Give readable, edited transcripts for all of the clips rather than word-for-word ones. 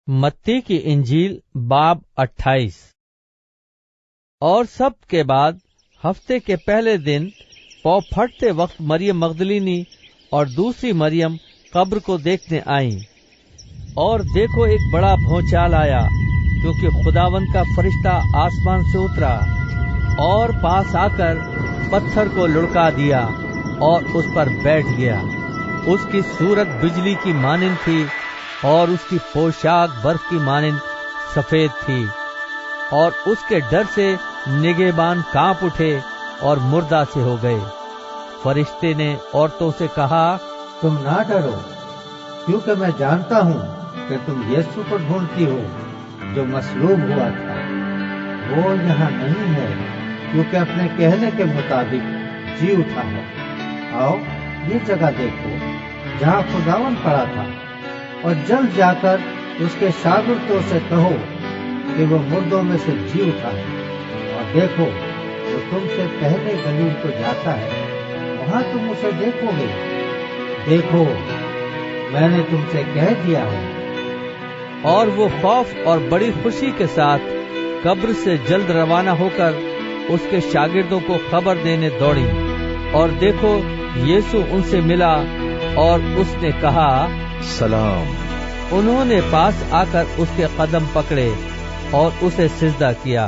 मत्ती की इंजील बाब 28। और सब के बाद हफ्ते के पहले दिन पौ फटते वक्त मरियम मगदलीनी और दूसरी मरियम कब्र को देखने आई। और देखो, एक बड़ा भौचाल आया, क्योंकि खुदावंद का फरिश्ता आसमान से उतरा और पास आकर पत्थर को लुढ़का दिया और उस पर बैठ गया। उसकी सूरत बिजली की मानिंद थी और उसकी पोशाक बर्फ की मानिंद सफेद थी। और उसके डर से निगहबान कांप उठे और मुर्दा से हो गए। फरिश्ते ने औरतों से कहा, तुम ना डरो, क्योंकि मैं जानता हूँ कि तुम यीशु को ढूंढती हो जो मसलूब हुआ था। वो यहाँ नहीं है, क्योंकि अपने कहने के मुताबिक जी उठा है। आओ ये जगह देखो जहाँ खुदावंद पड़ा था, और जल्द जाकर उसके शागिर्दों से कहो कि वो मुर्दों में से जी उठा है। और देखो, वो तुमसे पहले गलील को जाता है, वहाँ तुम उसे देखोगे। देखो, मैंने तुमसे कह दिया है। और वो खौफ और बड़ी खुशी के साथ कब्र से जल्द रवाना होकर उसके शागिर्दों को खबर देने दौड़ी। और देखो, यीशु उनसे मिला और उसने कहा, सलाम। उन्होंने पास आकर उसके कदम पकड़े और उसे सिजदा किया।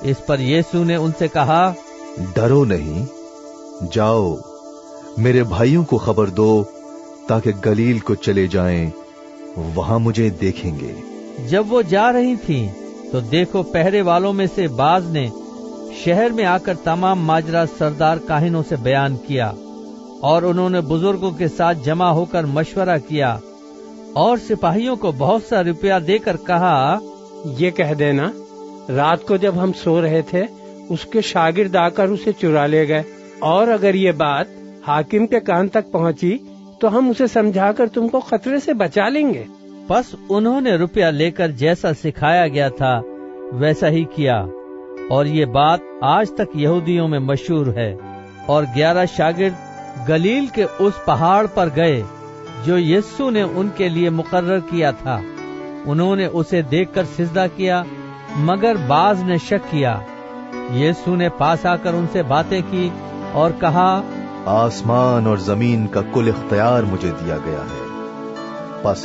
इस पर यीशु ने उनसे कहा, डरो नहीं, जाओ मेरे भाइयों को खबर दो ताकि गलील को चले जाएं, वहां मुझे देखेंगे। जब वो जा रही थीं, तो देखो, पहरे वालों में से बाज ने शहर में आकर तमाम माजरा सरदार काहिनों से बयान किया। और उन्होंने बुजुर्गों के साथ जमा होकर मशवरा किया और सिपाहियों को बहुत सा रुपया देकर कहा, ये कह देना, रात को जब हम सो रहे थे उसके शागिर्द आकर उसे चुरा ले गए। और अगर ये बात हाकिम के कान तक पहुंची तो हम उसे समझाकर तुमको खतरे से बचा लेंगे। बस उन्होंने रुपया लेकर जैसा सिखाया गया था वैसा ही किया। और ये बात आज तक यहूदियों में मशहूर है। और 11 शागिर्द गलील के उस पहाड़ पर गए जो यीशु ने उनके लिए मुकर्रर किया था। उन्होंने उसे देखकर सिजदा किया, मगर बाज ने शक किया। यीशु ने पास आकर उनसे बातें की और कहा, आसमान और जमीन का कुल इख्तियार मुझे दिया गया है। बस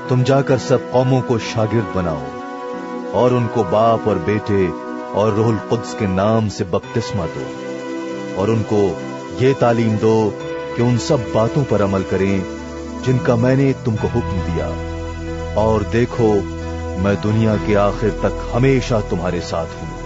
तुम जाकर सब कौमों को शागिर्द बनाओ और उनको बाप और बेटे और रूहुल कुद्स के नाम से बपतिस्मा दो, और उनको ये तालीम दो कि उन सब बातों पर अमल करें जिनका मैंने तुमको हुक्म दिया। और देखो, मैं दुनिया के आखिर तक हमेशा तुम्हारे साथ हूं।